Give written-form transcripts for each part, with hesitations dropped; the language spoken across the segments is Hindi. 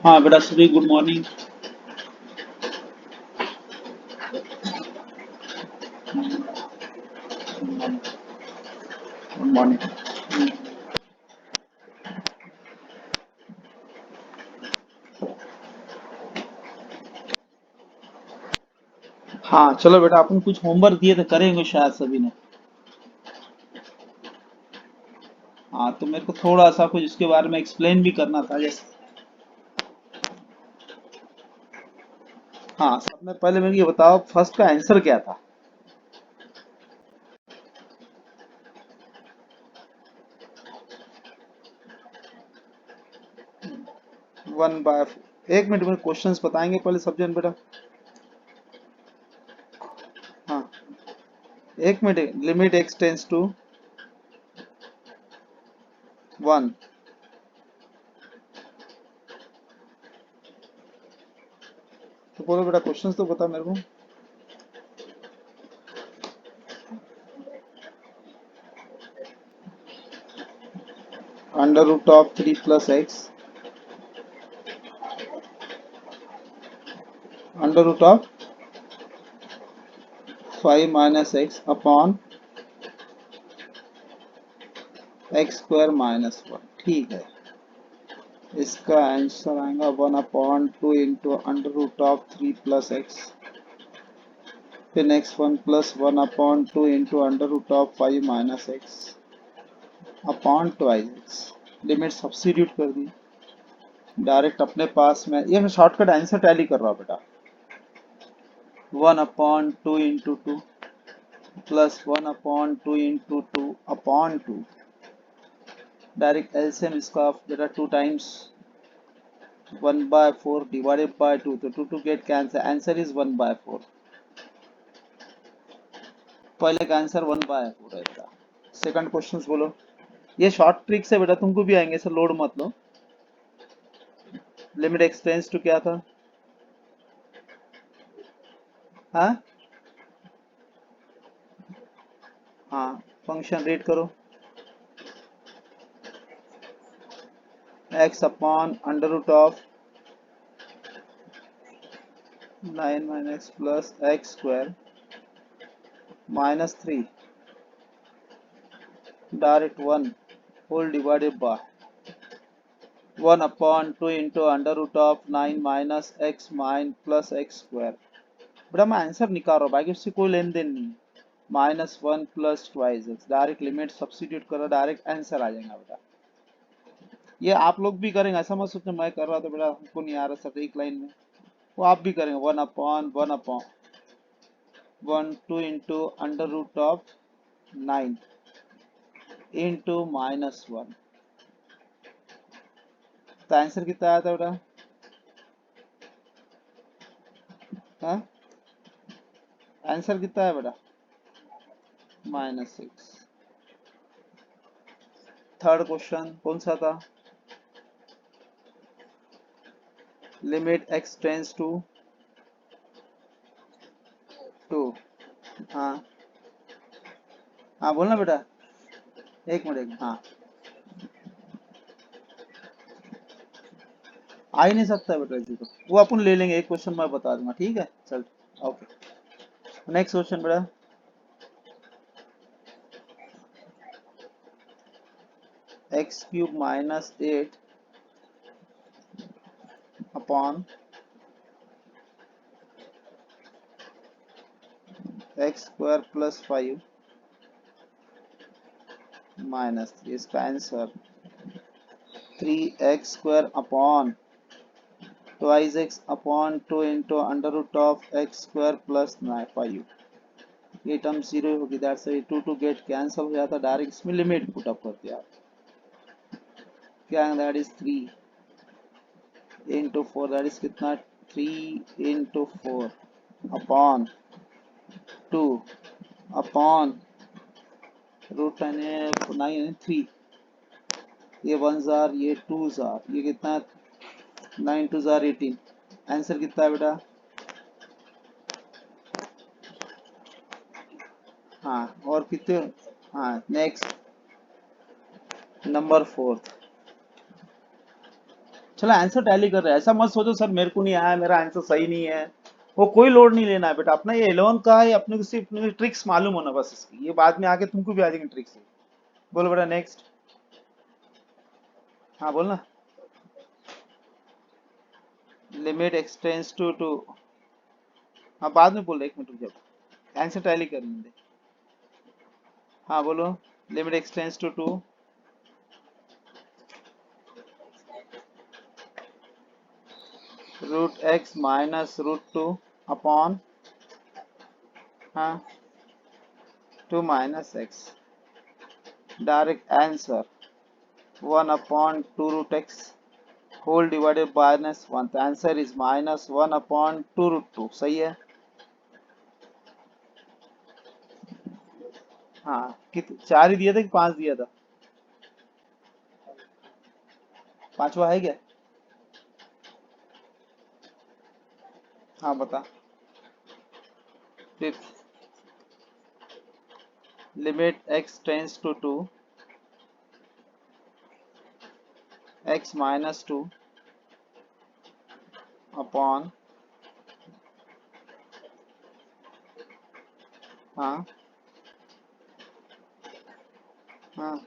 हाँ बेटा Shri, good morning. Good morning. हाँ चलो बेटा, अपन कुछ होमवर्क दिए थे, करेंगे शायद सभी ने। हाँ तो मेरे को थोड़ा सा कुछ इसके बारे में एक्सप्लेन भी करना था जैसे। हाँ सबने पहले मेरे को ये बताओ, फर्स्ट का आंसर क्या था? 1/, एक मिनट में क्वेश्चंस बताएंगे पहले सब जन बेटा। हाँ एक minute, limit x tends to 1। तो बोलो बेटा, क्वेश्चंस तो बता मेरे को। √3 + x, √5 - x अपॉन x² - 1। ठीक है, इसका आंसर आएगा 1/2 इंटू √3 + x, फिर next 1 plus 1/2 into √5 - x upon twice x. Limit substitute कर दी डायरेक्ट अपने पास में। ये मैं शॉर्टकट आंसर टैली कर रहा हूँ बेटा। 1/2 into 2 plus 1/2 into 2 upon 2। Direct LCM इसका बेटा 2 टाइम्स 1/4 डिवाइडेड बाय 2, तो 2 गेट कैंसिल, आंसर इज 1/4। पहले का आंसर 1/4 है बेटा। सेकंड क्वेश्चन बोलो। ये शॉर्ट ट्रिक्स है बेटा, तुमको भी आएंगे, सर लोड मत लो। लिमिट एक्सटेंस टू क्या था? हाँ हाँ, फंक्शन रीड करो। x upon √9 - x plus x² -3 direct 1 whole divided by 1/2 into √9 - x plus x²। बेटा मैं आंसर निकाल रहा हूँ, बाकी उससे कोई लेन देन नहीं। -1 plus twice x, direct limit substitute करो, डायरेक्ट आंसर आ जाएगा बेटा। ये आप लोग भी करेंगे, ऐसा मत सोचना मैं कर रहा था बेटा, हमको नहीं आ रहा सर एक लाइन में। वो आप भी करेंगे। 1/2 इंटू √9 इंटू -1। तो आंसर कितना आया था बेटा? हाँ, आंसर कितना है बेटा? -6। थर्ड क्वेश्चन कौन सा था? Limit x tends to 2। हाँ हाँ बोलना बेटा, एक मिनट। हाँ आ ही नहीं सकता बेटा जी, तो वो अपन ले लेंगे, एक क्वेश्चन मैं बता दूंगा, ठीक है चल। ओके, नेक्स्ट क्वेश्चन बेटा। x³ -8 upon x² plus 5 -3। इसका answer 3x² upon twice x upon 2 into x² plus 5। ये टर्म जीरो होगी, दैट से 2 गेट कैंसिल हो जाता, डायरेक्ट इसमें लिमिट पुट अप करते हैं आप। क्या that is 3 into 4, that is कितना? 3 इंटू 4 अपॉन 2 अपॉन √9 3। ये 1 जार, ये 2 जार, ये कितना? 9 2 जार 18। आंसर कितना है बेटा? हाँ और कितने? हाँ नेक्स्ट, नंबर फोर्थ। चलो आंसर टैली कर रहे हैं, ऐसा मत सोचो सर मेरे को नहीं आया, मेरा आंसर सही नहीं है, वो कोई लोड नहीं लेना है बेटा। अपना ये 11 का है, अपने को सिर्फ अपने ट्रिक्स मालूम होना बस इसकी, ये बाद में आके तुमको भी आ जाएंगे ट्रिक्स। बोलो बेटा नेक्स्ट। हाँ बोलना। Limit x tends to two. हाँ बाद में बोल रहे, 1 मिनट रुक जाओ, आंसर टैली करने दे। हाँ बोलो। Limit x tends to two. Root x minus root two upon, हाँ, 2 minus x. Direct answer 1 upon 2 root x whole divided by minus 1. The answer is minus 1 upon 2 root 2. सही है। हाँ कित 4 ही दिया था कि 5 दिया था? 5वां है क्या? हाँ बता। Fifth. Limit x tends to 2 x minus 2 upon, हाँ हाँ,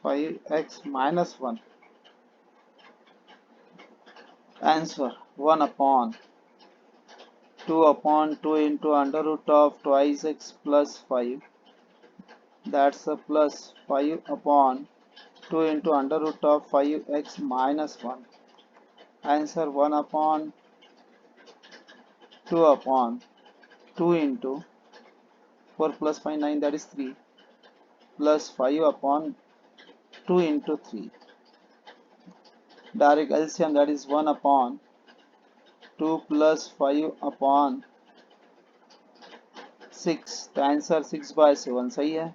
5x minus 1। Answer 1 upon 2 into under root of twice x plus 5, that's a plus 5 upon 2 into under root of 5x minus 1. Answer 1 upon 2 upon 2 into 4 plus 5 9, that is 3, plus 5 upon 2 into 3. Direct LCM, that is 1 upon 2 plus 5 upon 6. The answer 6/7 सही है।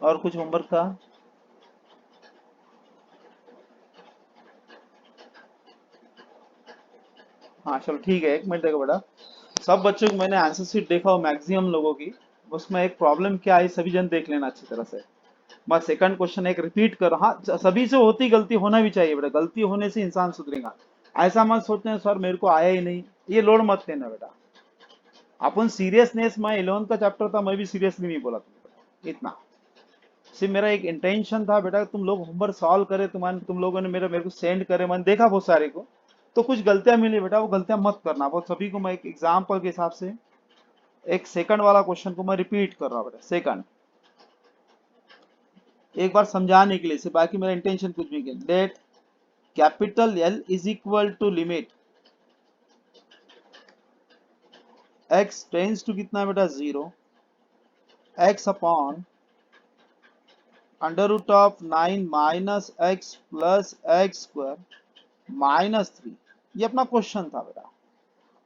और कुछ होमवर्क का? हाँ चलो ठीक है, 1 मिनट देखो बेटा। सब बच्चों को मैंने आंसर शीट देखा हो मैक्सिमम लोगों की, उसमें एक प्रॉब्लम क्या है सभी जन देख लेना अच्छी तरह से। मैं सेकंड क्वेश्चन एक रिपीट कर, हाँ सभी से होती गलती होना भी चाहिए बेटा, गलती होने से इंसान सुधरेगा। ऐसा मत सोचते हैं सर मेरे को आया ही नहीं, ये लोड मत लेना बेटा। अपन सीरियसनेस, मैं 11th का चैप्टर था, मैं भी सीरियसली नहीं बोला तुमको इतना। सिर्फ मेरा एक इंटेंशन था बेटा, तुम लोग होमवर्क सॉल्व करे, तुम लोगों ने मेरे को सेंड करे, मैंने देखा बहुत सारे को, तो कुछ गलतियां मिली बेटा, वो गलतियां मत करना। वो सभी को मैं एक एग्जाम्पल के हिसाब से एक सेकंड वाला क्वेश्चन को मैं रिपीट कर रहा हूँ बेटा। सेकंड एक बार समझाने के लिए से, बाकी मेरा इंटेंशन कुछ भी नहीं। Let capital L is equal to limit x tends to कितना बेटा 0, x upon under root of 9 minus x plus x square minus 3। ये अपना क्वेश्चन था बेटा।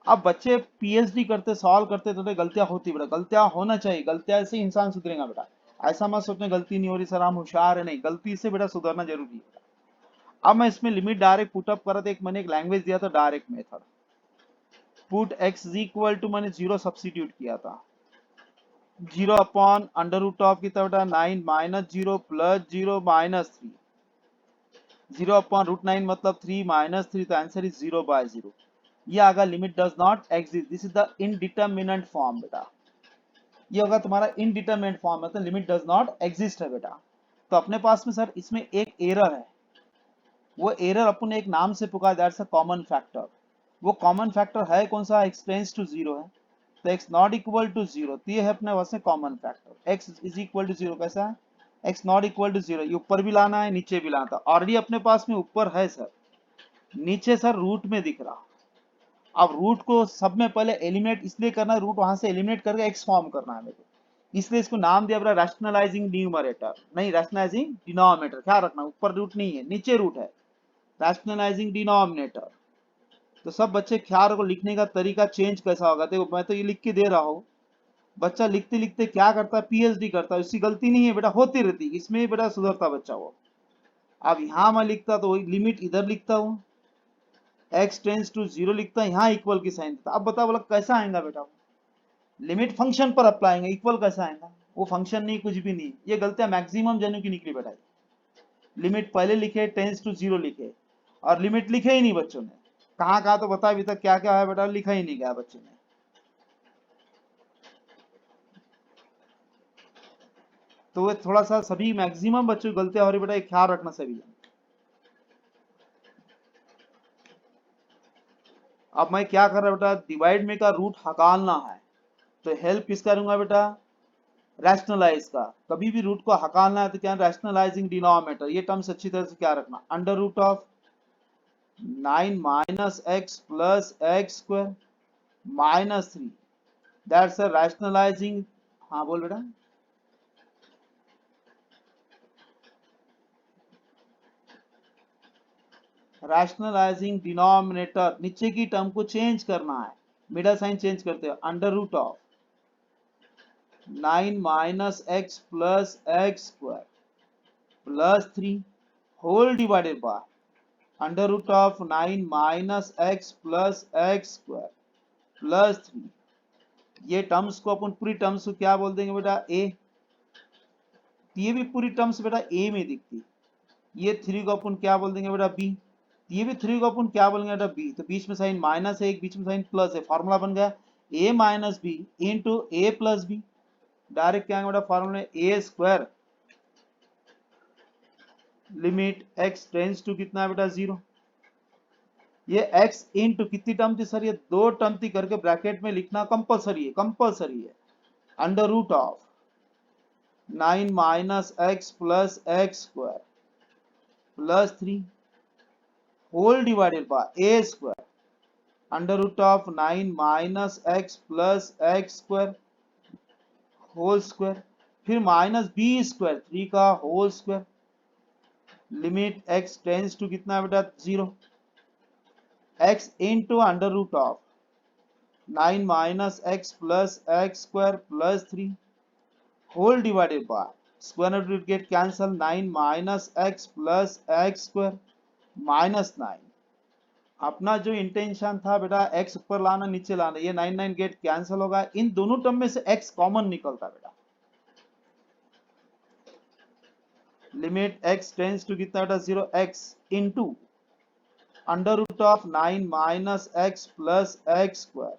अब बच्चे पीएचडी करते, सॉल्व करते तो गलतियां होती बेटा, गलतियां होना चाहिए, गलतियां से इंसान सुधरेगा बेटा। ऐसा मत सोचने गलती नहीं हो रही सर हम होशियार है, नहीं, गलती से बेटा सुधरना जरूरी है। अब मैं इसमें लिमिट डायरेक्ट पुटअप कर रहा था, एक मैंने एक लैंग्वेज दिया था direct method. Put x is equal to मैंने 0 सब्सिट्यूट किया था, 0 अपॉन अंडर रूट ऑफ कितना बेटा 9 minus 0 plus 0 minus 3, 0 upon root 9 मतलब 3 माइनस 3, तो आंसर इज 0/0। ये आगा limit does not exist, this is the indeterminate form बेटा। ये होगा तुम्हारा इनडिटरमिनेंट फॉर्म, मतलब लिमिट डज नॉट एग्जिस्ट है बेटा। तो अपने पास में सर इसमें एक एरर है, वो एरर अपन एक नाम से पुकार, दैट्स अ कॉमन फैक्टर। वो कॉमन फैक्टर है कौन सा? x टेंड्स टू 0 है, तो x नॉट इक्वल टू 0, तो ये है अपने पास में common factor. x is equal to 0 कैसा है? x नॉट इक्वल टू 0, ये ऊपर भी लाना है नीचे भी लाना था, ऑलरेडी अपने पास में ऊपर है सर, नीचे सर रूट में दिख रहा। अब रूट को सब में पहले एलिमिनेट इसलिए करना है, रूट वहां से एलिमिनेट करके एक्स फॉर्म करना है मेरे को, इसलिए इसको नाम दिया अपना रैशनलाइजिंग न्यूमरेटर, नहीं रैशनलाइजिंग डिनोमिनेटर। क्या रखना, ऊपर रूट नहीं है नीचे रूट है, रैशनलाइजिंग डिनोमिनेटर। तो सब बच्चे ख्याल को लिखने का तरीका चेंज कैसा होगा, देखो मैं तो ये लिख के दे रहा हूँ, बच्चा लिखते लिखते क्या करता है, पीएचडी करता है, इसकी गलती नहीं है बेटा, होती रहती, इसमें बेटा सुधरता बच्चा वो। अब यहाँ मैं लिखता तो लिमिट इधर लिखता हूँ, x टेंस टू 0 लिखता है, यहाँ इक्वल की साइन देता। अब बता बोला कैसा आएगा बेटा, लिमिट फंक्शन पर अप्लाई, इक्वल कैसा आएगा, वो फंक्शन नहीं कुछ भी नहीं। ये गलतियां मैक्सिमम जनों की निकली बेटा। लिमिट पहले लिखे, टेंस टू 0 लिखे, और लिमिट लिखे ही नहीं बच्चों ने। कहाँ कहाँ तो बता, अभी तक क्या क्या है बेटा, लिखा ही नहीं गया बच्चों ने। तो वो थोड़ा सा सभी मैक्सिमम बच्चों की गलतियां हो रही बेटा, एक ख्याल रखना सभी। अब मैं क्या कर रहा बेटा, डिवाइड में का रूट हकालना है, तो हेल्प किसका लूंगा बेटा, रैशनलाइज का। कभी भी रूट को हकालना है तो क्या, रैशनलाइजिंग डिनोमिनेटर। ये टर्म्स अच्छी तरह से क्या रखना, under root of 9 minus x plus x square minus 3, that's a rationalising. हाँ बोल बेटा। रैशनलाइजिंग डिनोमिनेटर, नीचे की टर्म को चेंज करना है, मिडल साइन चेंज करते हो, under root of 9 minus x plus x square plus 3 whole divided by under root of 9 minus x plus x square plus 3। ये टर्म्स को अपन पूरी टर्म्स को क्या बोल देंगे बेटा, ए। ये भी पूरी टर्म्स बेटा ए में दिखती। ये 3 को अपन क्या बोल देंगे बेटा, बी। ये भी 3 को अपन क्या बोलेंगे बेटा, बी। तो बीच में साइन माइनस है, एक बीच में साइन प्लस है, फॉर्मूला बन गया a minus b into a plus b. Direct क्या बेटा formula, a square limit x tends to कितना है बेटा, 0। ये x इंटू कितनी टर्म थी सर, ये 2 टर्म थी करके ब्रैकेट में लिखना कंपलसरी है, कंपलसरी है। Under root of 9 minus x plus x square plus 3 whole divided by a square under root of 9 minus x plus x square whole square, फिर माइनस बी स्क्वायर 3 का whole square. Limit x tends to कितना बेटा, 0। x into under root of 9 minus x plus x square plus 3 whole divided by square root get cancel, 9 minus x plus x square minus 9। अपना जो इंटेंशन था बेटा x ऊपर लाना नीचे लाना, ये 9 9 गेट कैंसल होगा, इन दोनों टर्म में से x कॉमन निकलता बेटा। लिमिट x टेंस टू कितना बेटा, 0। x into under root of 9 minus x plus x square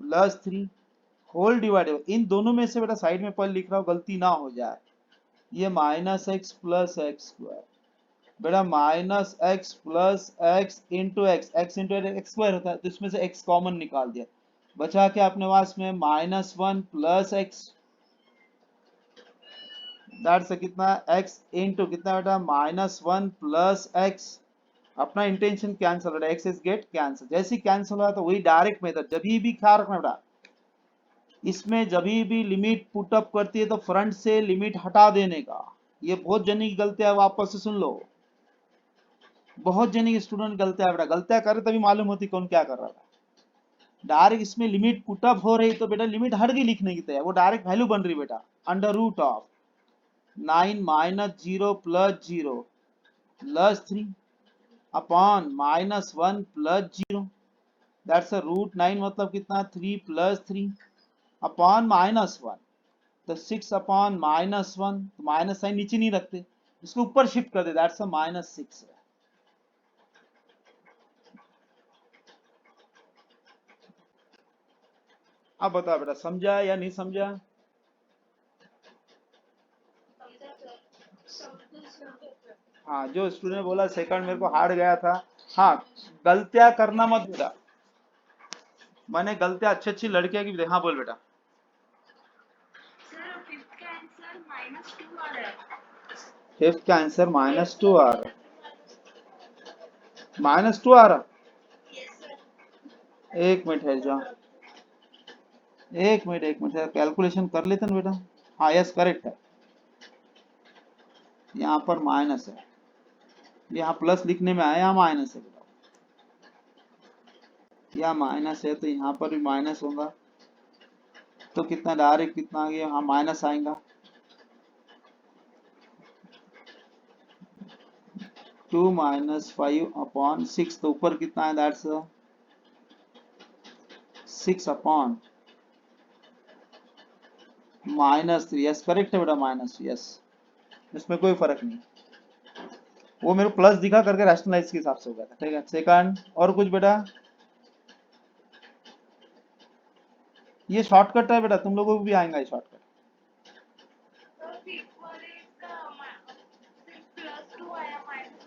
plus 3 whole divided, इन दोनों में से बेटा साइड में पर लिख रहा हूं गलती ना हो जाए, ये minus x plus x square बेटा minus x plus x into x, x into x square होता है, तो इसमें से एक्स कॉमन निकाल दिया, बचा के अपने पास में माइनस 1 प्लस एक्स, दैट्स कितना एक्स इंटू कितना बेटा माइनस 1 प्लस एक्स। अपना इंटेंशन कैंसिल हो रहा है, एक्स इज गेट कैंसिल। जैसे ही कैंसिल हुआ तो वही डायरेक्ट मेथड, जब भी ख्याल रखना बेटा, इसमें जब भी लिमिट पुट अप करती है तो फ्रंट से लिमिट हटा देने का। ये बहुत जनी की गलतियां, वापस से सुन लो, बहुत जनी की स्टूडेंट गलतियां बेटा, गलतियां करे तभी मालूम होती कौन क्या कर रहा था। डायरेक्ट इसमें लिमिट पुटअप हो रही तो बेटा लिमिट हट गई लिखने की तैयार, वो डायरेक्ट वैल्यू बन रही बेटा, under root of 9 minus 0 plus 0 plus 3 upon minus 1 plus 0, that's a root 9 मतलब कितना 3 प्लस 3 अपॉन माइनस 1, तो 6 अपॉन माइनस 1, तो माइनस साइन नीचे नहीं रखते, इसको ऊपर शिफ्ट कर दे, दैट्स अ माइनस 6 है। अब बता बेटा समझा या नहीं समझा। हाँ, जो स्टूडेंट बोला सेकंड मेरे को हार्ड गया था। हाँ, गलतियां करना मत बेटा, मैंने गलतियां अच्छी अच्छी लड़कियां की भी देखा। हाँ बोल बेटा। फिफ्थ का आंसर -2 आ रहा, -2 आ रहा। एक मिनट है जा, एक मिनट कैलकुलेशन कर लेते ना बेटा। हाँ यस करेक्ट है, यहाँ पर माइनस है, यहाँ प्लस लिखने में आया, यहाँ माइनस है बेटा, यहाँ माइनस है तो यहाँ पर भी माइनस होगा, तो कितना डायरेक्ट कितना आ गया, हाँ माइनस आएगा। 2 माइनस 5 अपॉन 6, तो ऊपर कितना है, दैट्स 6 अपॉन -3। यस करेक्ट है बेटा, माइनस, यस, इसमें कोई फर्क नहीं, वो मेरे को प्लस दिखा करके रैशनलाइज के हिसाब से हो गया था, ठीक है। सेकंड, और कुछ बेटा, ये शॉर्टकट है बेटा, तुम लोगों को भी आएगा ये शॉर्टकट।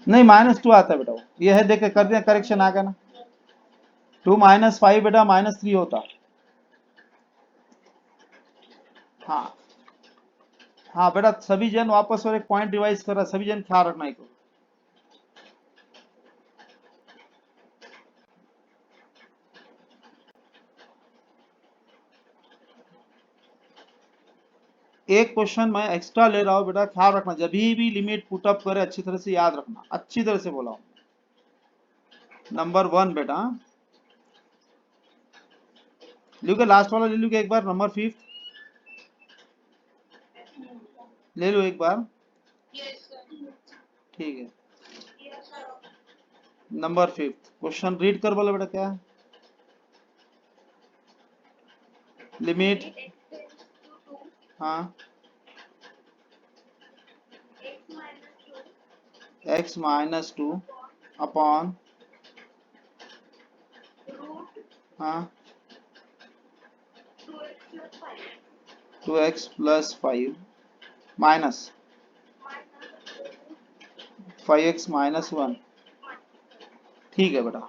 नहीं -2 आता है बेटा, वो ये है, देख के कर दिया, करेक्शन आ गया ना। 2 माइनस 5 बेटा -3 होता। हाँ हाँ बेटा, सभी जन वापस और एक पॉइंट रिवाइज कर रहा है, सभी जन ख्याल रखना है को। एक क्वेश्चन मैं एक्स्ट्रा ले रहा हूँ बेटा, ख्याल रखना, जब भी लिमिट पुट अप करे अच्छी तरह से याद रखना, अच्छी तरह से बोला हूँ। नंबर 1 बेटा, लिख के लास्ट वाला ले लो एक बार, नंबर 5 ले लो एक बार, ठीक है। नंबर 5 क्वेश्चन रीड कर बोला बेटा, क्या है? लिमिट, हाँ, x माइनस 2 अपॉन, हाँ, 2x plus 5 minus 5x minus 1, ठीक है बेटा।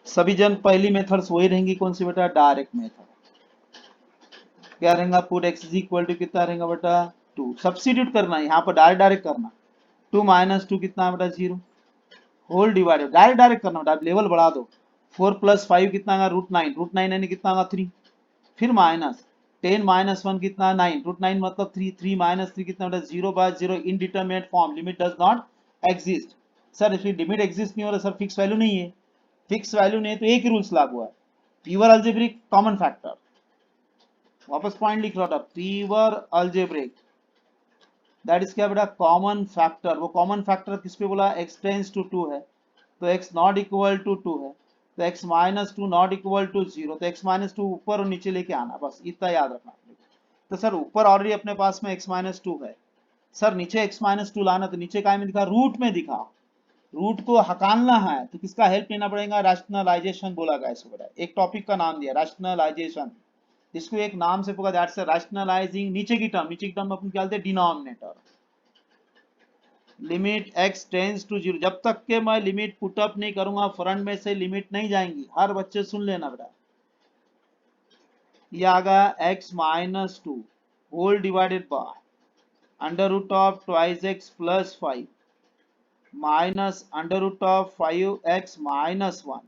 सभी जन पहली मेथड्स वही रहेंगी, कौन सी बेटा? Direct method. क्या रहेगा? Put x is equal to कितना रहेगा बेटा? 2। सब्स्टिट्यूट करना है यहाँ पर, डायरेक्ट डायरेक्ट करना। 2 माइनस 2 कितना है बेटा? 0। होल डिवाइडेड, डायरेक्ट डायरेक्ट करना बेटा, लेवल बढ़ा दो। 4 प्लस 5 कितना आएगा? √9, √9 यानी कितना आएगा? 3। फिर माइनस 10 माइनस 1 कितना? 9, √9 मतलब 3, 3 माइनस 3 कितना बेटा? 0/0 indeterminate form, limit does not exist. Sir इसकी लिमिट एग्जिस्ट नहीं हो रहा सर, फिक्स वैल्यू नहीं है। फिक्स वैल्यू नहीं है तो एक ही रूल्स लागू है, प्योर अलजेब्रिक कॉमन फैक्टर। वापस पॉइंट लिख रहा था, प्योर अलजेब्रिक, दैट इज क्या बेटा? Common factor. वो कॉमन फैक्टर किस पे बोला? x टेंड्स टू 2 है, तो x नॉट इक्वल टू 2 है, तो x minus 2 not equal to 0, तो x माइनस 2 ऊपर और नीचे लेके आना, बस इतना याद रखना। तो सर ऊपर ऑलरेडी अपने पास में x माइनस 2 है, सर नीचे x माइनस 2 लाना, तो नीचे काय में दिखा? रूट में दिखा। रूट को हकालना है तो किसका हेल्प लेना पड़ेगा? रैशनलाइजेशन बोला गया इसको बेटा, एक टॉपिक का नाम दिया रैशनलाइजेशन। इसको एक नाम से पकड़ा, दैट्स रैशनलाइजिंग नीचे की टर्म, नीचे की टर्म अपन क्या बोलते हैं? Denominator. Limit x tends to 0, जब तक के मैं लिमिट पुट अप नहीं करूंगा फ्रंट में से लिमिट नहीं जाएंगी। हर बच्चे सुन लेना बेटा, ये आ गया x minus 2 whole divided by under root of twice x plus 5 minus under root of 5x minus 1,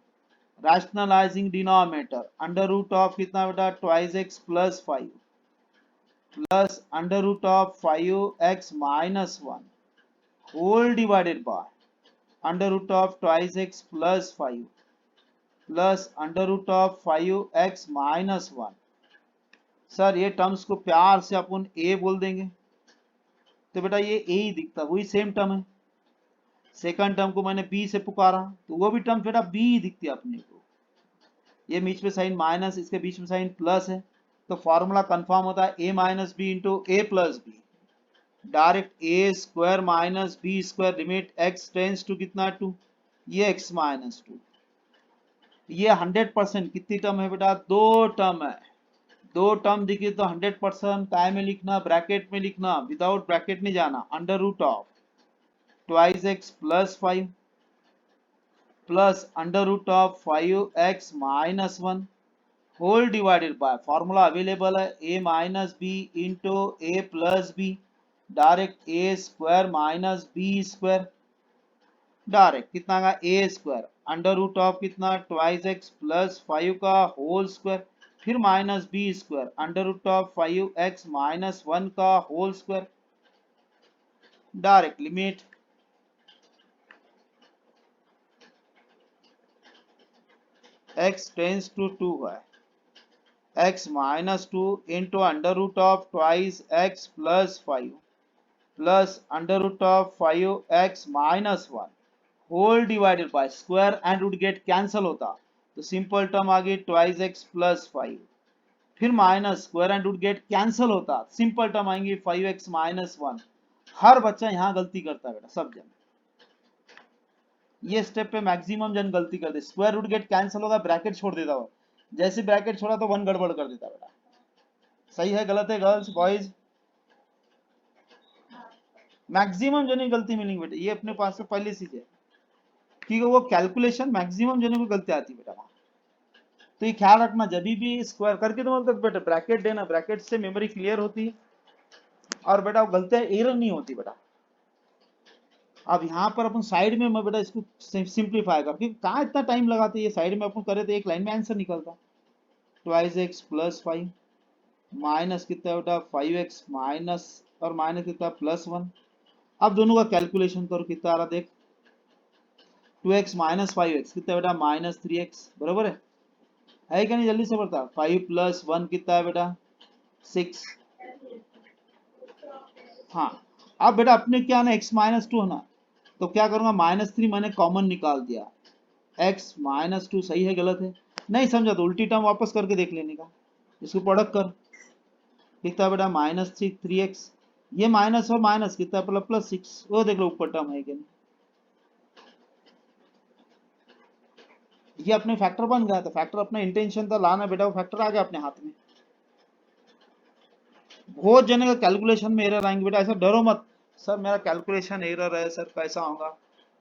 rationalising denominator under root of कितना बेटा? Twice x plus 5 plus under root of 5x minus 1 whole divided by under root of twice x plus 5 plus under root of 5x minus 1। Sir ये टर्म्स को प्यार से अपन a बोल देंगे, तो बेटा ये a ही दिखता, वही सेम टर्म है। सेकंड टर्म को मैंने b से पुकारा, तो वो भी टर्म बेटा b ही दिखती है अपने को। ये बीच में साइन माइनस, इसके बीच में साइन प्लस है, तो फॉर्मूला कंफर्म होता है a minus b into a plus b, direct a square minus b square, limit x tends to कितना? 2, ये x माइनस 2। ये 100% कितनी टर्म है बेटा? 2 टर्म है। 2 टर्म दिखी तो 100% काय में लिखना? ब्रैकेट में लिखना, विदाउट ब्रैकेट नहीं जाना। Under root of twice x plus 5 plus under root of 5x minus 1 whole divided by, formula available है a minus b into a plus b, direct a square minus b square, direct कितना का? a square under root of कितना? ट्वाइस x प्लस 5 का होल स्क्वायर, फिर minus b square under root of 5x minus 1 का whole square, direct limit x tends to 2 है, x minus 2 into under root of twice x plus 5 plus under root of 5x minus 1 whole divided by square and root get cancel होता तो सिंपल टर्म आ गई ट्वाइस एक्स प्लस 5, फिर minus square and root get cancel होता सिंपल टर्म आएंगी 5x माइनस 1। हर बच्चा यहाँ गलती करता है बेटा, सब जन ये स्टेप पे मैक्सिमम जन गलती करते, स्क्वायर रूट गेट कैंसिल होगा ब्रैकेट छोड़ देता हो, जैसे ब्रैकेट छोड़ा तो वन गड़बड़ कर देता बेटा। सही है गलत है गर्ल्स बॉयज? मैक्सिमम जने गलती मिलेंगी बेटा, ये अपने पास से पहले चीज है क्योंकि वो कैलकुलेशन मैक्सिमम जने को गलती आती है बेटा। तो ये ख्याल रखना जब भी स्क्वायर करके तो मतलब बेटा ब्रैकेट देना, ब्रैकेट से मेमोरी क्लियर होती है और बेटा गलतियां एरर नहीं होती बेटा। अब यहाँ पर अपन साइड में मैं बेटा इसको सिंप्लीफाई कर, क्योंकि कहाँ इतना टाइम लगाते, ये साइड में अपन करे तो एक लाइन में आंसर निकलता। ट्वाइस एक्स प्लस 5 माइनस कितना बेटा 5x माइनस और माइनस कितना प्लस 1। अब दोनों का कैलकुलेशन करो कितना आ रहा देख, 2x माइनस 5x कितना बेटा माइनस 3x, बराबर है क्या नहीं? जल्दी से बता, 5 प्लस 1 कितना है बेटा 6। हाँ अब बेटा अपने क्या ना x माइनस 2 है ना, तो क्या करूंगा माइनस 3 मैंने कॉमन निकाल दिया, x माइनस 2 सही है गलत है? नहीं समझा तो उल्टी टर्म वापस करके देख लेने का, इसको प्रोडक्ट कर कितना बेटा माइनस 3x, ये माइनस और माइनस कितना प्लस प्लस 6, वो देख लो ऊपर टर्म है कि नहीं, ये अपने फैक्टर बन गया। तो फैक्टर अपना इंटेंशन था लाना बेटा, वो फैक्टर आ गया अपने हाथ में। बहुत जने का कैलकुलेशन में एरर आएंगे बेटा, ऐसा डरो मत सर मेरा कैलकुलेशन एरर है सर कैसा होगा।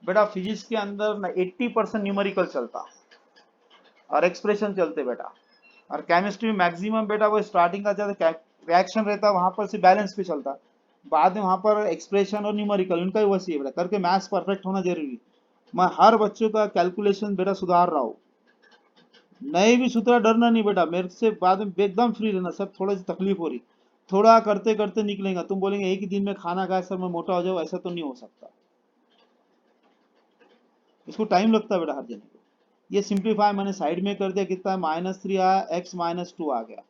बेटा फिजिक्स के अंदर ना 80% न्यूमेरिकल चलता और एक्सप्रेशन चलते बेटा, और केमिस्ट्री में मैक्सिमम बेटा वो स्टार्टिंग का ज्यादा रिएक्शन रहता, वहां पर से बैलेंस पे चलता, बाद में वहां पर एक्सप्रेशन और न्यूमेरिकल उनका ही वसी है बेटा, करके मैथ्स परफेक्ट होना जरूरी। मैं हर बच्चों का कैलकुलेशन बेटा सुधार रहा हूँ, नहीं भी सुधरा डरना नहीं बेटा, मेरे से बाद में एकदम फ्री रहना। सब थोड़ा सी तकलीफ हो रही, थोड़ा करते करते निकलेगा, तुम बोलेंगे एक ही दिन में खाना खाया सर मैं मोटा हो जाऊँ, ऐसा तो नहीं हो सकता, इसको टाइम लगता है बेटा हर जन को। ये सिंप्लीफाई मैंने साइड में कर दिया, कितना है माइनस 3 आया, एक्स माइनस 2 आ गया।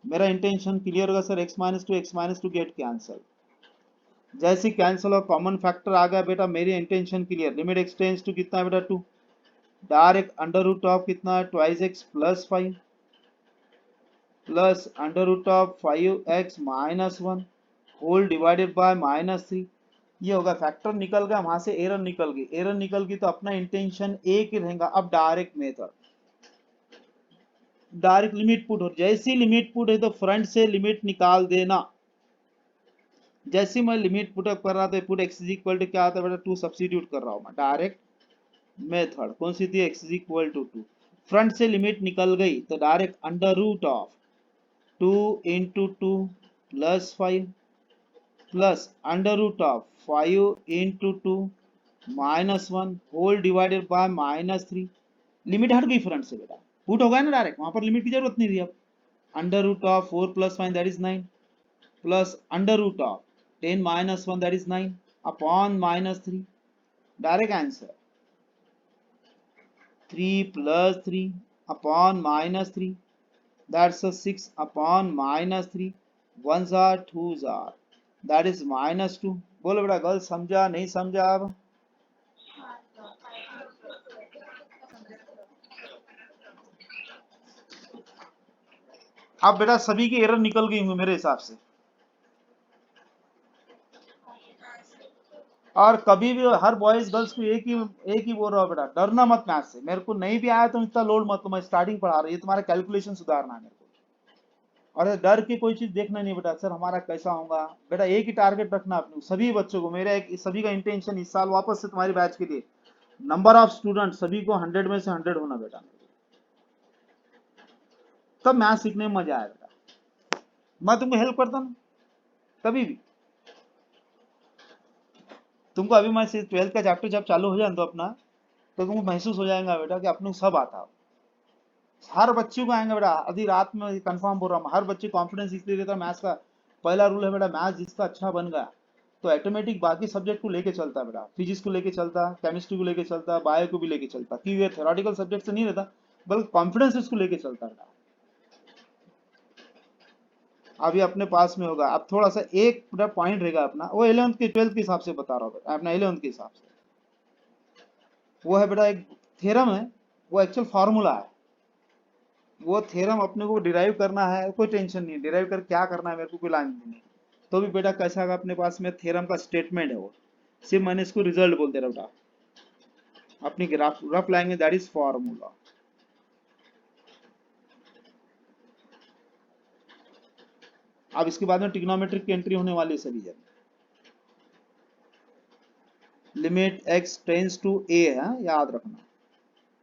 मेरा इंटेंशन क्लियर होगा sir, x minus two get cancel, जैसे कैंसिल और कॉमन फैक्टर आ गया बेटा, मेरी intention clear, limit x tends to कितना है बेटा 2, डायरेक्ट अंडर रूट ऑफ कितना है twice x plus 5 plus under root of 5x minus 1 whole divided by minus 3। ये होगा फैक्टर निकल गया, वहां से एरर निकल गई, एरर निकल गई तो अपना इंटेंशन एक ही रहेगा। अब direct method, direct limit put हो, जैसी लिमिट पुट है तो फ्रंट से लिमिट निकाल देना। जैसे मैं लिमिट पुट अप कर रहा था, put x is equal to क्या आता है बेटा 2 सब्स्टिट्यूट कर रहा हूं मैं, डायरेक्ट मेथड कौन सी थी x is equal to 2, front से लिमिट निकल गई तो direct under root of 2 into 2 plus 5 plus under root of 5 into 2 minus 1 whole divided by minus 3। Limit हट गई फ्रंट से बेटा, पुट हो गया ना डायरेक्ट, वहां पर लिमिट की जरूरत नहीं थी। अब under root of 4 plus 5 that is 9 plus under root of 10 minus 1 that is 9 upon minus 3, direct answer 3 plus 3 upon minus 3, that's a 6 upon minus 3, ones are twos are, that is minus 2। बोलो बेटा गर्ल समझा नहीं समझा? अब बेटा सभी की एरर निकल गई होंगी मेरे हिसाब से, और कभी भी हर बॉयज गर्ल्स को एक ही बोल रहा हूँ बेटा, डरना मत मैथ्स से, मेरे को नहीं भी आया तो इतना लोड मत लो, मैं स्टार्टिंग पढ़ा रही है, तुम्हारा कैलकुलेशन सुधारना है मेरे को, और डर की कोई चीज देखना नहीं बेटा सर हमारा कैसा होगा। बेटा एक ही टारगेट रखना अपने सभी बच्चों को, मेरा एक सभी का इंटेंशन इस साल वापस से तुम्हारी बैच के लिए नंबर ऑफ स्टूडेंट सभी को 100 में से 100 होना बेटा, तब मैथ सीखने में मजा आया बेटा। मैं तुमको हेल्प करता ना कभी भी, तुमको अभी मैं 12th का चैप्टर जब चालू हो जाए तो अपना, तो तुमको महसूस हो जाएगा बेटा कि अपने को सब आता है। हर बच्चे को आएंगे बेटा, आधी रात में कंफर्म बोल रहा हूँ, हर बच्चे कॉन्फिडेंस इसलिए देता है। मैथ्स का पहला रूल है बेटा, मैथ्स जिसका अच्छा बन गया तो ऑटोमेटिक बाकी सब्जेक्ट को लेके चलता है बेटा, फिजिक्स को लेके चलता, केमिस्ट्री को लेके चलता, बायो को भी लेके चलता, क्योंकि ये थ्योरेटिकल सब्जेक्ट से नहीं रहता बल्कि कॉन्फिडेंस इसको लेके चलता है बेटा। अभी अपने पास में होगा, अब थोड़ा सा एक पॉइंट रहेगा अपना, वो 11th के 12th के हिसाब से बता रहा हूँ बेटा, अपना 11th के हिसाब से। वो है बेटा एक थ्योरम है, वो एक्चुअल फार्मूला है। वो थ्योरम अपने को डिराइव करना है, कोई टेंशन नहीं, डिराइव कर क्या करना है मेरे को कोई लाइन नहीं। तो भी बेटा कैसा आएगा अपने पास में, थ्योरम का स्टेटमेंट है वो, सिर्फ मैंने इसको रिजल्ट बोलते रहा बेटा, अपनी rough language that is formula. अब इसके बाद में ट्रिग्नोमेट्रिक की एंट्री होने वाली है सभी जगह। Limit x tends to a है, याद रखना,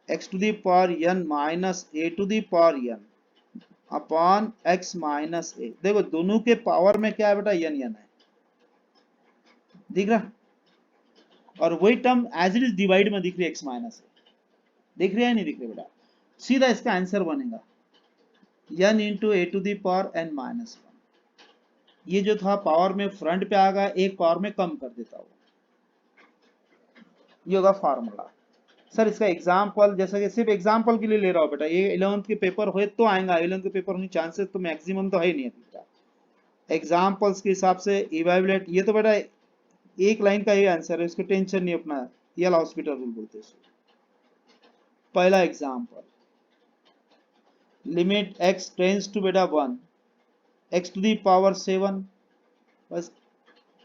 x to the power n minus a to the power n upon x minus a। देखो दोनों के पावर में क्या है बेटा, n n है, दिख रहा, और वही term as it is divide में दिख रही है x माइनस a, दिख रही है नहीं दिख रही बेटा। सीधा इसका आंसर बनेगा n into a to the power n minus 1। ये जो था पावर में फ्रंट पे आ गया, एक पावर में कम कर देता हूँ, ये होगा फार्मूला। सर इसका एग्जाम्पल, जैसा कि सिर्फ एग्जाम्पल के लिए ले रहा हूँ बेटा, ये 11th के पेपर हुए तो आएगा, 11th के पेपर होने चांसेस तो मैक्सिमम तो है ही नहीं बेटा। एग्जाम्पल्स के हिसाब से इवेल्युएट, ये तो बेटा एक लाइन का ये आंसर है, इसको टेंशन नहीं अपना, यल हॉस्पिटल रूल बोलते हैं। पहला example, limit x tends to बेटा 1 x टू दी पावर 7 बस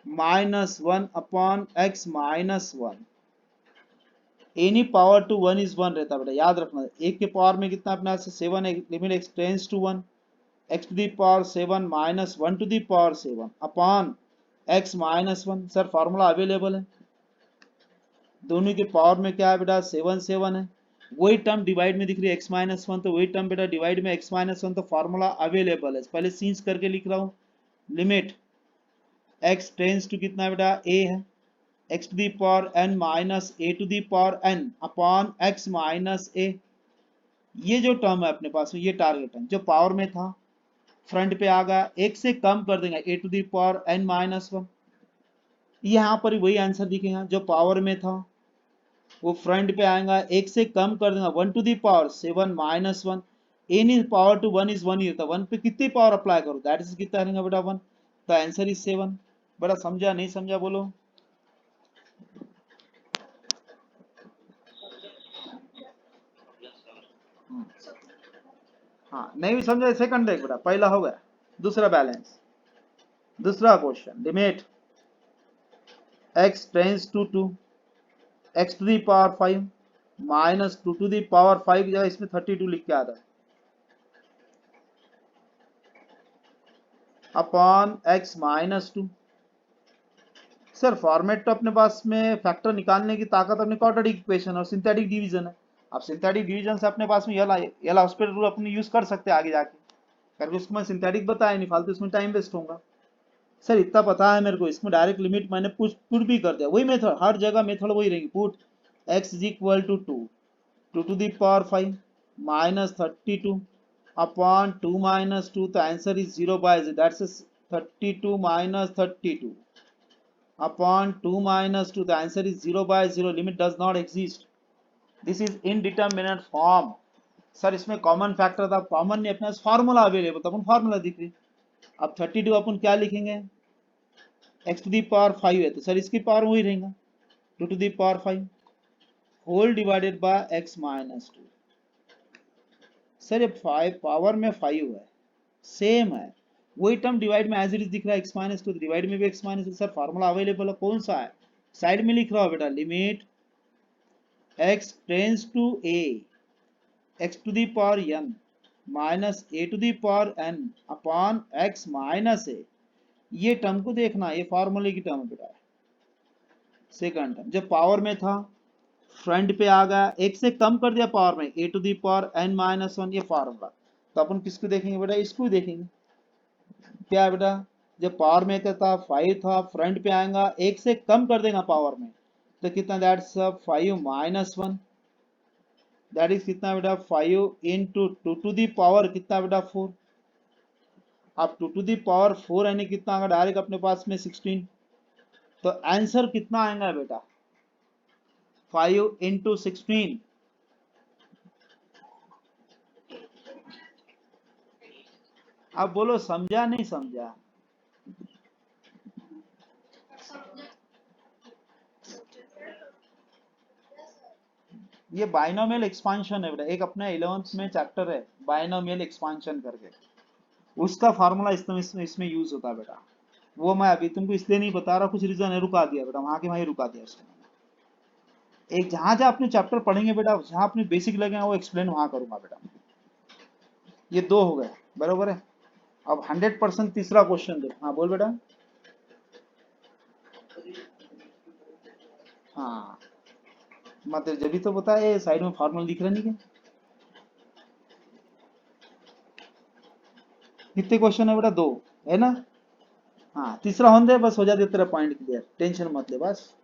minus 1 upon x minus 1। Any power to 1 is 1 रहता है बेटा, याद रखना, एक के पावर में कितना अपना 7 है, limit x tends to 1 x to the power 7 minus 1 to the power 7 upon x minus 1। Sir formula available है, दोनों के पावर में क्या है बेटा 7 7 है, वही टर्म डिवाइड में दिख रही है x माइनस 1, तो वही टर्म बेटा डिवाइड में x माइनस 1, तो फार्मूला अवेलेबल है। पहले सीन्स करके लिख रहा हूँ, लिमिट x टेंस टू कितना है बेटा a है, x to the power n minus a to the power n upon x minus a। ये जो टर्म है अपने पास में, ये टारगेट है, जो पावर में था फ्रंट पे आ गया, एक से कम कर देंगे a to the power n minus 1, यहाँ पर वही आंसर दिखेगा, जो पावर में था वो फ्रंट पे आएगा, एक से कम कर देगा 1 to the power 7 minus 1। Any power to 1 is 1 ही रहता, 1 पे कितनी पावर अप्लाई करो, दैट इज कितना रहेगा बेटा 1, तो आंसर इज 7। बड़ा समझा नहीं समझा बोलो। हाँ नहीं भी समझा, सेकंड देख बेटा, पहला हो गया, दूसरा बैलेंस, दूसरा question, limit x tends to 2 x to the power 5 minus 2 to the power 5 की जगह इसमें 32 लिख के आता है upon x minus 2। Sir format तो अपने पास में फैक्टर निकालने की ताकत अपने क्वाड्रेटिक इक्वेशन और सिंथेटिक डिवीजन है। अब सिंथेटिक डिवीजन से अपने पास में यल हॉस्पिटल रूल अपने यूज कर सकते हैं आगे जाके, करके उसको मैं सिंथेटिक बताया नहीं, फालतू इसमें टाइम वेस्ट होगा। सर इतना पता है मेरे को, इसमें डायरेक्ट लिमिट मैंने पुट भी कर दिया, वही मेथड, हर जगह मेथड वही रहेगी, put x is equal to 2 to the power 5 minus 32 upon 2 minus 2, तो answer is 0 by 0, that's 32 minus 32 upon 2 minus 2, the answer is 0 by 0, limit does not exist, this is indeterminate form। Sir इसमें कॉमन फैक्टर था, कॉमन नहीं, अपने फार्मूला अवेलेबल था, अपन फार्मूला दिख रही। अब 32 अपन क्या लिखेंगे, x टू दी पावर 5 है, तो सर इसकी पावर वही रहेगा 2 to the power 5 whole divided by x minus 2। Sir ये 5 पावर में 5 है, सेम है, वही टर्म डिवाइड में एज इट इज दिख रहा है x माइनस 2, डिवाइड में भी x minus 2। Sir formula available है, कौन सा है, साइड में लिख रहा हूं बेटा, limit x tends to a x to the power n minus a to the power n upon x minus a। ये टर्म को देखना, ये फार्मूले की टर्म बेटा, सेकंड टर्म जब पावर में था फ्रंट पे आ गया, एक से कम कर दिया पावर में, a to the power n minus 1, ये फार्मूला। तो अपन किसको देखेंगे बेटा, इसको देखेंगे, क्या है बेटा, जब पावर में था 5 था, फ्रंट पे आएगा, एक से कम कर देगा पावर में, तो कितना, दैट्स 5 माइनस 1, दैट इज कितना बेटा 5 इंटू 2 टू दी पावर कितना बेटा 4। अब 2 टू दी पावर 4 यानी कितना आएगा डायरेक्ट अपने पास में 16, तो आंसर कितना आएगा बेटा 5 इंटू 16। अब बोलो समझा नहीं समझा। ये बाइनोमियल एक्सपांशन है बेटा, एक अपने 11th में चैप्टर है बाइनोमियल एक्सपांशन करके, उसका फार्मूला इसमें यूज होता है बेटा। वो मैं अभी तुमको इसलिए नहीं बता रहा, कुछ रीजन है, रुका दिया बेटा, वहां के वहीं रुका दिया उसको। एक जहां जहां अपने चैप्टर पढ़ेंगे बेटा, जहां अपने बेसिक लगेगा वो एक्सप्लेन वहां करूंगा बेटा। ये दो हो गए, बरोबर है। अब 100% तीसरा क्वेश्चन दे। हाँ बोल बेटा। हाँ मतलब जब भी तो बताए साइड में फार्मूला दिख रहा नहीं क्या? कितने क्वेश्चन है बेटा? दो है ना। हाँ तीसरा होने दे, बस हो जाते तेरा पॉइंट क्लियर, टेंशन मत ले बस।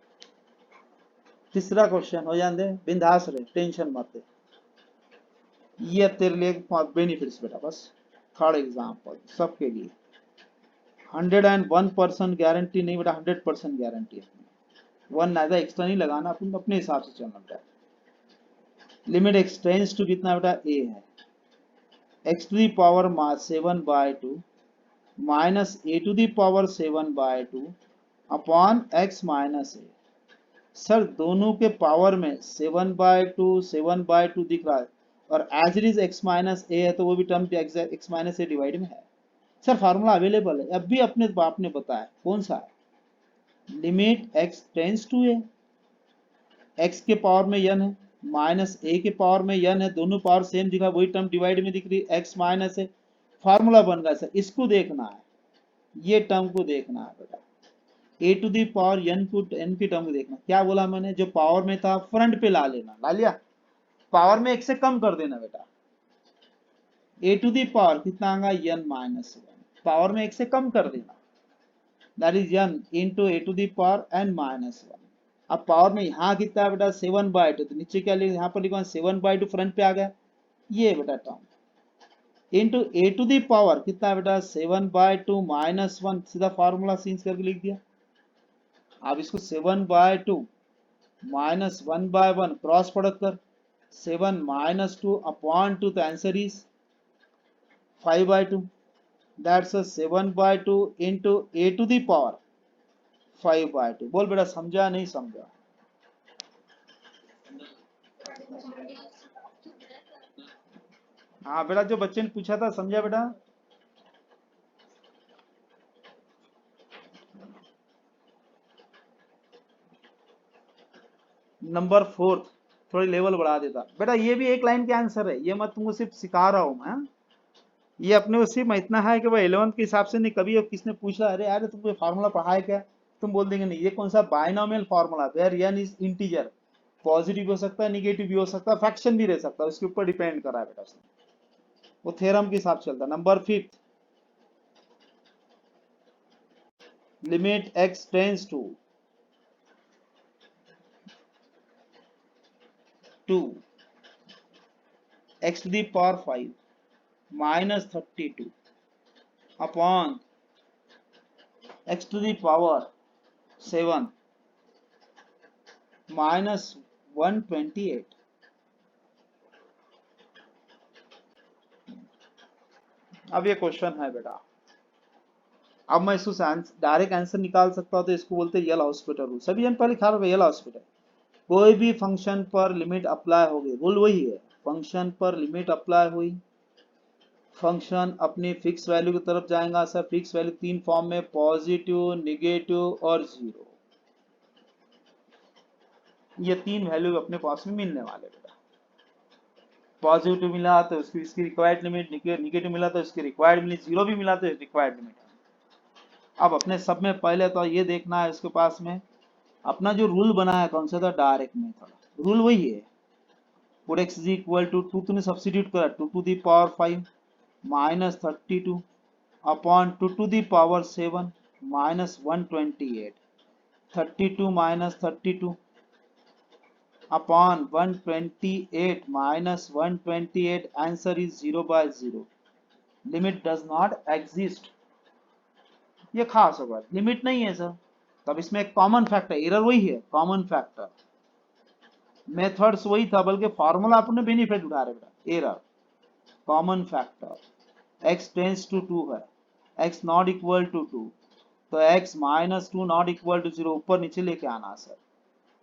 तीसरा क्वेश्चन हो जाने दे, बिंदास रहे, टेंशन मत ले। ये तेरे लिए बेनिफिट्स बेटा, बस थर्ड एग्जाम्पल सबके लिए। 101% गारंटी नहीं बेटा, 100% गारंटी है। वन ज्यादा एक्स्ट्रा नहीं लगाना, अपन अपने हिसाब से चलना बेटा। लिमिट एक्स टेंस टू कितना बेटा? ए है, x to the power 7/2 minus a to the power 7/2 upon x minus a. Sir दोनों के पावर में 7/2 दिख रहा है, और as it is x minus a है, तो वो भी term x minus a divide में है। सर फार्मूला अवेलेबल है, अब भी अपने बाप ने बताया, कौन सा है? Limit x tends to a, x के पावर में यन है, माइनस ए के पावर में यन है, दोनों पावर सेम दिखा, वही टर्म डिवाइड में दिख रही है, एक्स माइनस है। फार्मूला बन गया सर, इसको देखना है, ये टर्म को देखना है बेटा। ए टू दी पावर एन को, एन की टर्म को देखना। क्या बोला मैंने? जो पावर में था फ्रंट पे ला लेना, ला लिया, पावर में एक से कम कर देना बेटा। ए टू दी पावर कितना आएगा? एन माइनस वन, पावर में एक से कम कर देना, that is n into a to the power n minus one. अब पावर में यहाँ कितना है बेटा? 7/2, तो नीचे क्या लिखा? यहाँ पर लिखा 7/2, फ्रंट पे आ गया, ये बेटा term into a to the power कितना है बेटा? 7/2 माइनस वन, सीधा फार्मूला चेंज करके लिख दिया। अब इसको 7/2 माइनस 1/1 क्रॉस प्रोडक्ट कर, 7 - 2 अपॉन 2, तो answer is 5/2, that's 7/2 into a to the power 5/2। बोल बेटा समझा नहीं समझा? हाँ बेटा, जो बच्चे ने पूछा था समझा बेटा? नंबर 4, थोड़ी लेवल बढ़ा देता बेटा, ये भी एक लाइन के आंसर है, ये मैं तुमको सिर्फ सिखा रहा हूँ मैं। ये अपने को सिर्फ इतना है कि भाई 11th के हिसाब से नहीं, कभी किसने पूछा अरे यार तुमको फार्मूला पढ़ा है क्या, तुम बोल देंगे नहीं, ये कौन सा binomial formula, where n is integer, positive हो सकता है, निगेटिव भी हो सकता है, फ्रैक्शन भी रह सकता है, उसके ऊपर डिपेंड करा है बेटा उसने, वो थ्योरम के हिसाब से चलता है। Number 5, limit x tends to 2 x to the power 5 minus 32 upon x to the power 7 minus 128। अब ये क्वेश्चन है बेटा, अब मैं इसको डायरेक्ट आंसर निकाल सकता हूं, तो इसको बोलते हैं यल हॉस्पिटल रूल। सभी जन पहले ख्याल रखो, यल हॉस्पिटल, कोई भी फंक्शन पर लिमिट अप्लाई होगी, रूल वही है, फंक्शन पर लिमिट अप्लाई हुई, फंक्शन अपनी फिक्स वैल्यू की तरफ जाएगा। सर फिक्स वैल्यू तीन फॉर्म में, पॉजिटिव, निगेटिव और जीरो, ये तीन वैल्यू अपने पास में मिलने वाले बेटा। पॉजिटिव मिला तो उसकी इसकी रिक्वायर्ड लिमिट, निगेटिव मिला तो इसकी रिक्वायर्ड लिमिट, जीरो भी मिला तो रिक्वायर्ड लिमिट। अब अपने सब में पहले तो ये देखना है इसके पास में अपना जो रूल बना है कौन सा था? डायरेक्ट मेथड, रूल वही है, put x is equal to 2, तूने सब्स्टिट्यूट करा 2 to the power 5 minus 32 upon 2 to the power 7 minus 128, 32 minus 32 upon 128 minus 128, answer is 0/0, limit does not exist. ये खास होगा, लिमिट नहीं है सर, तब इसमें एक कॉमन फैक्टर, एरर वही है, कॉमन फैक्टर, मेथड्स वही था, बल्कि फार्मूला अपने बेनिफिट उठा रहे बेटा। Error, common factor, x tends to 2 है, x नॉट इक्वल टू 2, तो x -2 नॉट इक्वल टू 0, ऊपर नीचे लेके आना सर,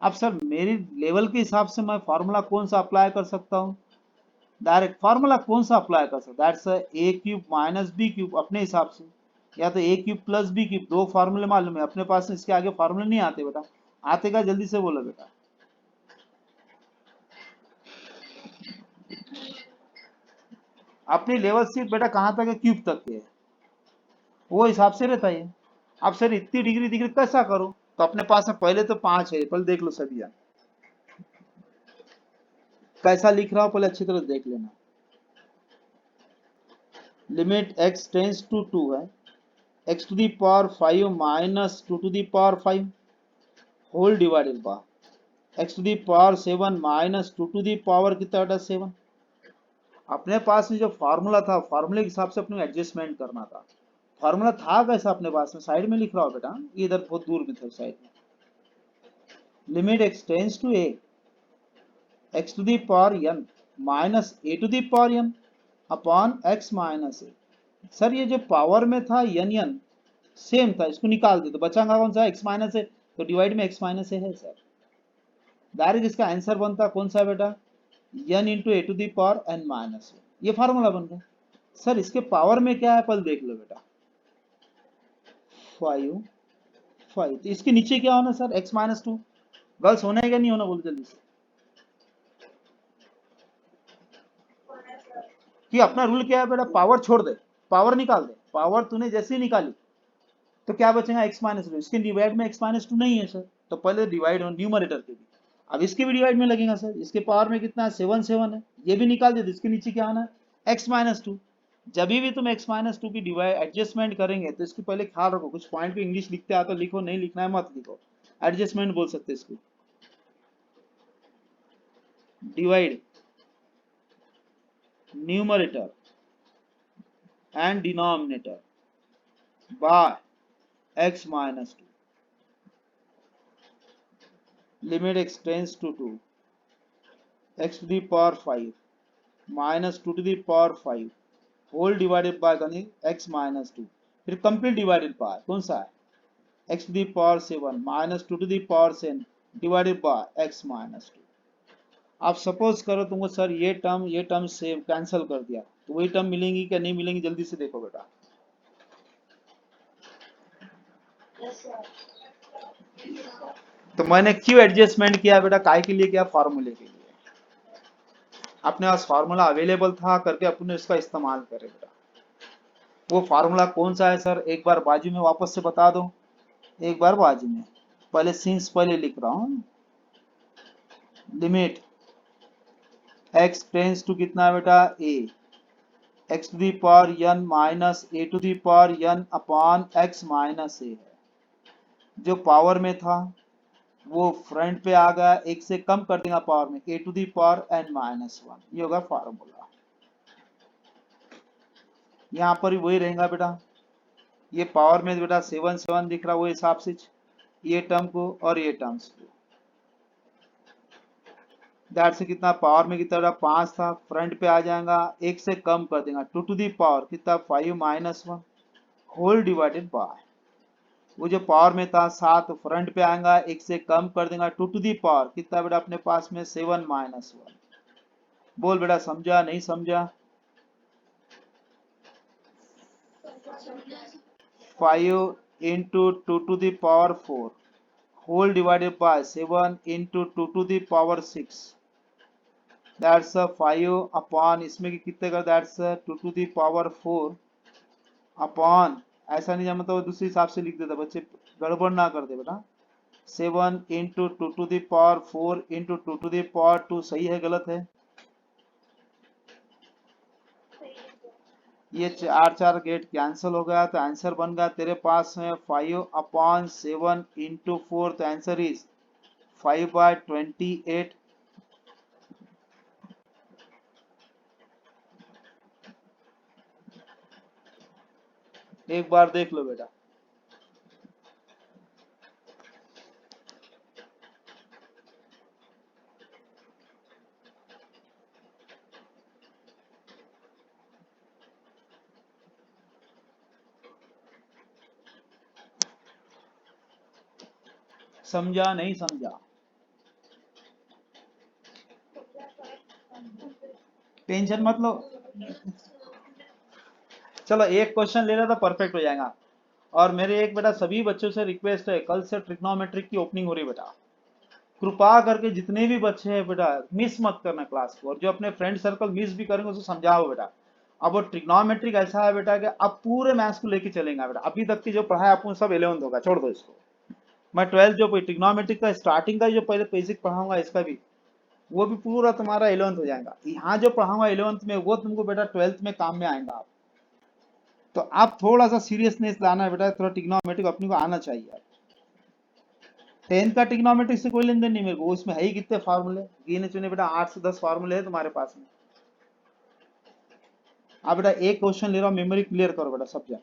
अब सर मेरी लेवल के हिसाब से मैं फार्मूला कौन सा अप्लाई कर सकता हूँ? डायरेक्ट फार्मूला कौन सा अप्लाई कर सकता? That's a cube minus b cube अपने हिसाब से, या तो a cube plus b cube, दो फार्मूले मालूम है अपने पास, इसके आगे फार्मूले नहीं आते बेटा। आते का जल्दी से बोलो बेटा। अपनी लेवल सीट बेटा कहाँ तक है? क्यूब तक के है, वो हिसाब से रहता है। अब सर इतनी डिग्री डिग्री कैसा करो? तो अपने पास में पहले तो 5 है, पहले देख लो सभी यार कैसा लिख रहा हूं, पहले अच्छी तरह देख लेना। लिमिट x टेंस टू 2 है, x to the power 5 minus 2 to the power 5 whole divided by x to the power 7 minus 2 to the power कितना बेटा 7। अपने पास में जो फार्मूला था, फार्मूले के हिसाब से अपने एडजस्टमेंट करना था। फार्मूला था कैसा अपने पास में? साइड में लिख रहा हो बेटा, इधर बहुत दूर में था साइड में। Limit x tends to a x to the power n minus a to the power n upon x minus a। Sir ये जो पावर में था n सेम था, इसको निकाल दे तो बचाएगा कौन सा? x माइनस a, तो डिवाइड में x माइनस a है सर। डायरेक्ट इसका आंसर बनता कौन सा बेटा? n into a to the power n minus a, ये फार्मूला बन गया। सर इसके पावर में क्या है पल देख लो बेटा, 5 5, तो इसके नीचे क्या होना सर? x minus 2। गर्ल्स होना है क्या नहीं होना, बोलो जल्दी से। कि अपना रूल क्या है बेटा, पावर छोड़ दे, पावर निकाल दे। पावर तूने जैसे ही निकाली तो क्या बचेगा? x minus 2। इसके डिवाइड में x माइनस 2 नहीं है सर, तो पहले डिवाइड हो न्यूमरेटर के भी। अब इसके भी डिवाइड में लगेगा सर, इसके पावर में कितना है? 7 7 है, ये भी निकाल दे तो इसके नीचे क्या आना है? x minus 2। जब भी तुम x माइनस 2 की डिवाइड एडजस्टमेंट करेंगे तो इसके पहले ख्याल रखो, कुछ पॉइंट पे इंग्लिश लिखते आ तो लिखो, नहीं लिखना है मत लिखो, एडजस्टमेंट बोल सकते इसको। Divide numerator and denominator by x minus 2, limit x tends to 2, x to the power 5 minus 2 to the power 5 whole divided by x minus 2, फिर complete divided by कौन सा है? x to the power 7 minus 2 to the power 7 divided by x minus 2। आप सपोज करो तुमको सर ये टर्म से कैंसिल कर दिया, तो वही टर्म मिलेंगी क्या नहीं मिलेंगी? जल्दी से देखो बेटा। तो मैंने क्यों एडजस्टमेंट किया बेटा? काय के लिए किया? फार्मूले के लिए। अपने पास फार्मूला अवेलेबल था करके अपने इसका इस्तेमाल करें बेटा। वो फार्मूला कौन सा है सर? एक बार बाजू में वापस से बता दो, एक बार बाजू में। पहले सिंस पहले लिख रहा हूं, लिमिट x टेंस टू कितना बेटा? a, x to the power n minus a to the power n upon x minus a है। जो पावर में था वो फ्रंट पे आ गया, एक से कम कर देगा पावर में, a to the power n minus 1, ये होगा फार्मूला। यहाँ पर भी वही रहेगा बेटा, ये पावर में बेटा 7 7 दिख रहा, वो हिसाब से ये टर्म को और ये टर्म्स को। दैट से कितना पावर में कितना बेटा? 5 था, फ्रंट पे आ जाएगा, एक से कम कर देगा, 2 टू दी पावर कितना? 5 माइनस 1 होल डिवाइडेड बाय, वो जो पावर में था 7, फ्रंट पे आएगा, एक से कम कर देगा, 2 टू दी पावर कितना बेटा अपने पास में? 7 माइनस 1। बोल बेटा समझा नहीं समझा? 5 into 2 to the power 4 whole divided by 7 into 2 to the power 6, that's a 5 upon इसमें कि कितने का? that's a 2 to the power 4 upon, ऐसा नहीं जमा तो दूसरे हिसाब से लिख देता, बच्चे गड़बड़ ना कर दे बेटा। 7 into 2 to the power 4 into 2 to the power 2, सही है गलत है? ये 4 4 गेट कैंसिल हो गया, तो आंसर बन गया तेरे पास में 5 अपॉन 7 इंटू 4, तो आंसर इज 5/28। एक बार देख लो बेटा। समझा नहीं समझा? टेंशन मत लो, चलो एक क्वेश्चन ले रहा था, परफेक्ट हो जाएगा। और मेरे एक बेटा सभी बच्चों से रिक्वेस्ट है, कल से ट्रिग्नोमेट्रिक की ओपनिंग हो रही बेटा, कृपा करके जितने भी बच्चे हैं बेटा मिस मत करना क्लास को, और जो अपने फ्रेंड सर्कल मिस भी करेंगे उसको समझाओ बेटा। अब वो ट्रिग्नोमेट्रिक ऐसा है बेटा कि अब पूरे मैथ्स को लेके चलेंगे बेटा, अभी तक की जो पढ़ाई आपको सब 11th होगा, छोड़ दो इसको। मैं 12th जो ट्रिग्नोमेट्रिक का स्टार्टिंग का जो पहले बेसिक पढ़ाऊंगा इसका भी, वो भी पूरा तुम्हारा 11th हो जाएगा। यहाँ जो पढ़ाऊंगा 11th में वो तुमको बेटा 12th में काम में आएगा आप। तो आप थोड़ा सा सीरियसनेस लाना है बेटा, थोड़ा ट्रिग्नोमेट्रिक अपने को आना चाहिए। 10th का ट्रिग्नोमेट्रिक से कोई लेन देन नहीं मेरे को, उसमें है ही कितने फार्मूले, गिने चुने बेटा 8 से 10 फार्मूले है तुम्हारे पास में। आप बेटा एक क्वेश्चन ले रहा हूँ, मेमोरी क्लियर करो बेटा सब जगह,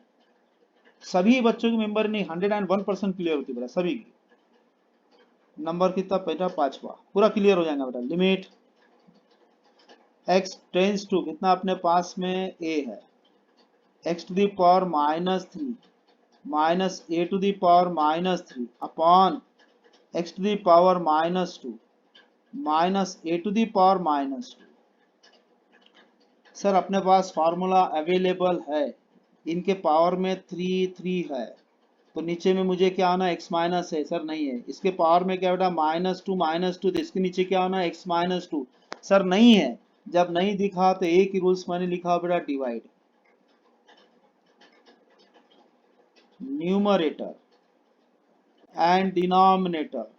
सभी बच्चों की मेमोरी नहीं 101% क्लियर होती बेटा सभी की। नंबर कितना बेटा 5वां, पूरा क्लियर हो जाएगा बेटा। लिमिट x टेंस टू कितना अपने पास में a है, x to the power -3 minus a to the power -3 upon x to the power -2 minus a to the power -2। Sir अपने पास फार्मूला अवेलेबल है, इनके पावर में 3 3 है, तो नीचे में मुझे क्या आना x माइनस है, सर नहीं है। इसके पावर में क्या बेटा -2 तो इसके नीचे क्या आना x -2, सर नहीं है। जब नहीं दिखा तो एक ही रूल्स मैंने लिखा बेटा, divide numerator and denominator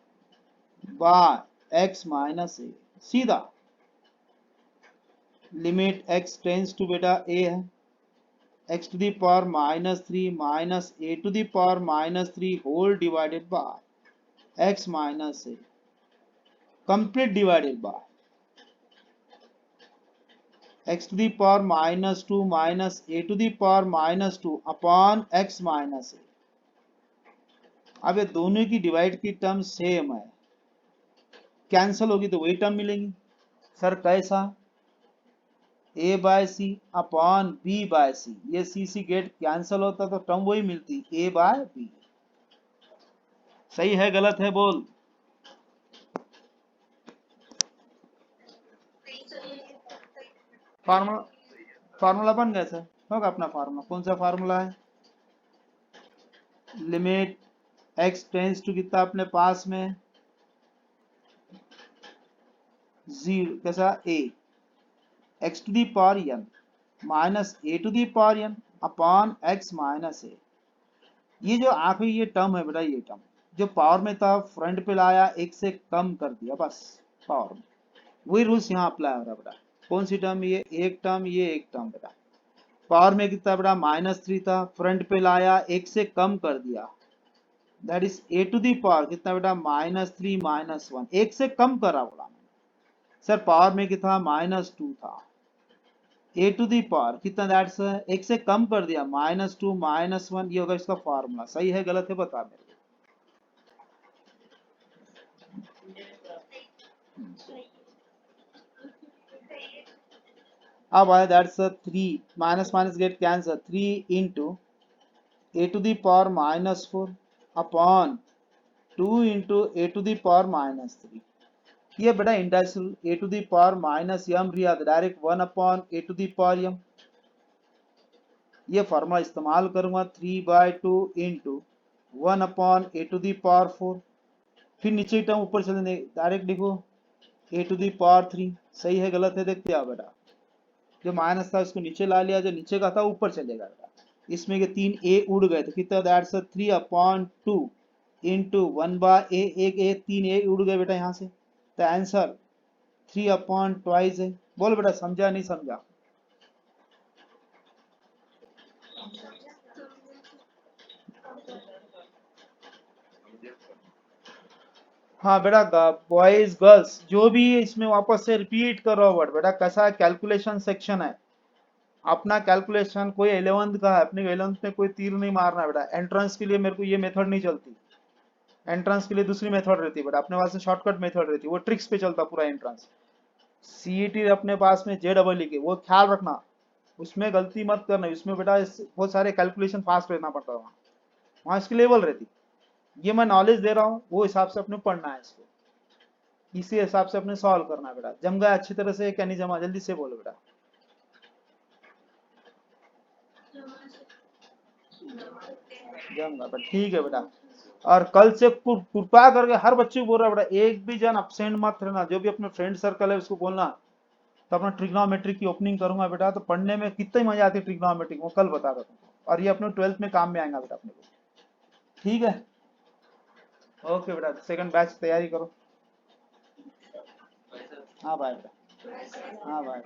by x minus a, सीधा। लिमिट x टेंस टू बेटा a है, x to the power -3 minus a to the power -3 whole divided by x minus a complete divided by x to the power -2 minus a to the power -2 upon x minus a। अब ये दोनों की डिवाइड की टर्म सेम है, कैंसिल होगी तो वही टर्म मिलेंगी। सर कैसा, a by c upon b by c, ये c गेट कैंसिल होता तो टर्म वही मिलती a बाय b। सही है गलत है बोल। फार्मूला फार्मूला बन गया सर, होगा अपना फार्मूला, कौन सा फार्मूला है, लिमिट x टेंस टू कितना अपने पास में 0 कैसा a x to the power n minus a to the power n upon x minus a। ये जो आखिरी ये टर्म है बेटा, ये टर्म जो पावर में था फ्रंट पे लाया, एक से कम कर दिया बस पावर में, वही रूल्स यहाँ अप्लाई हो रहा बेटा। कौन सी टर्म, ये एक टर्म, ये एक टर्म बेटा। पावर में कितना बेटा -3 था, फ्रंट पे लाया एक से कम कर दिया, that is a to the power कितना बेटा -3 -1, एक से कम करा बोला मैंने। सर पावर में कितना -2 था, a टू दी पावर कितना दैट्स एक से कम कर दिया -2 -1, ये होगा इसका फार्मूला। सही है गलत है बता मेरे को। अब आया that's 3 minus minus get cancel, 3 into a to the power -4 upon 2 into a to the power -3। ये बेटा इंडाइसिल a to the power -m रिया डायरेक्ट 1 अपॉन a to the power m। ये फार्मूला इस्तेमाल करूंगा 3/2 इंटू 1 अपॉन a टू दी पावर 4, फिर नीचे टर्म ऊपर चले डायरेक्ट लिखो a टू दी पावर 3। सही है गलत है देखते आओ बेटा, जो माइनस था उसको नीचे ला लिया, जो नीचे का था ऊपर चलेगा बेटा। इसमें के 3 a उड़ गए तो कितना दैट्स 3/2 इंटू 1/a, एक a 3 a उड़ गए बेटा यहाँ से, तो आंसर 3/2 है। बोल बेटा समझा नहीं समझा। हाँ बेटा बॉयज गर्ल्स जो भी इसमें वापस से रिपीट करो वर्ड बेटा, कैसा कैलकुलेशन सेक्शन है अपना, कैलकुलेशन कोई 11th का है, अपने 11th में कोई तीर नहीं मारना है बेटा। एंट्रेंस के लिए मेरे को ये मेथड नहीं चलती, एंट्रेंस के लिए दूसरी मेथड रहती है बेटा, अपने पास शॉर्टकट मेथड रहती है, वो ट्रिक्स पे चलता पूरा एंट्रेंस। सीईटी अपने पास में JEE के, वो ख्याल रखना उसमें गलती मत करना, उसमें बेटा बहुत सारे कैलकुलेशन फास्ट रहना पड़ता है, वहाँ इसकी लेवल रहती। ये मैं नॉलेज दे रहा हूँ, वो हिसाब से अपने पढ़ना है इसको, इसी हिसाब से अपने सॉल्व करना है बेटा। जम गया अच्छी तरह से क्या नहीं जमा, जल्दी से बोलो बेटा। जाऊंगा बेटा, ठीक है बेटा। और कल से कृपा करके हर बच्चे को बोल रहा है बेटा, एक भी जन अपसेंट मत रहना, जो भी अपने फ्रेंड सर्कल है उसको बोलना। तो अपना ट्रिग्नोमेट्री की ओपनिंग करूंगा बेटा, तो पढ़ने में कितनी मजा आती है ट्रिग्नोमेट्री को, कल बता रहा तुमको, और ये अपने 12th में काम में आएगा बेटा अपने को, ठीक है। ओके बेटा, सेकंड बैच तैयारी करो। हाँ बाय बेटा, हाँ बाय।